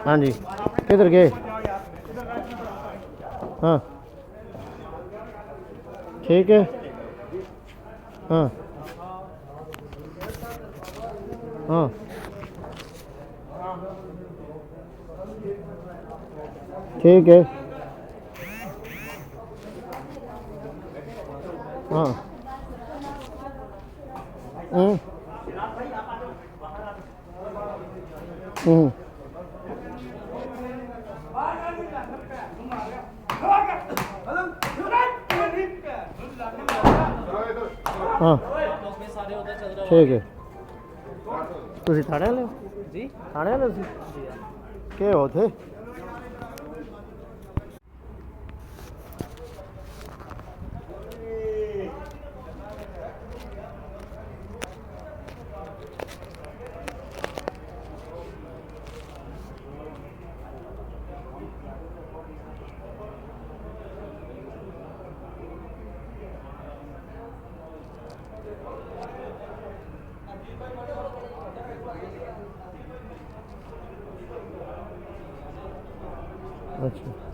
हाँ जी किधर गए? हाँ ठीक है। हाँ हाँ ठीक है। हाँ हम्म हम्म हाँ ठीक है। ਤੁਸੀਂ ਥਾਣੇ ਵਾਲੇ ਹੋ ਜੀ? ਥਾਣੇ ਵਾਲੇ ਤੁਸੀਂ ਕੀ ਹੋ ਉੱਥੇ? अच्छा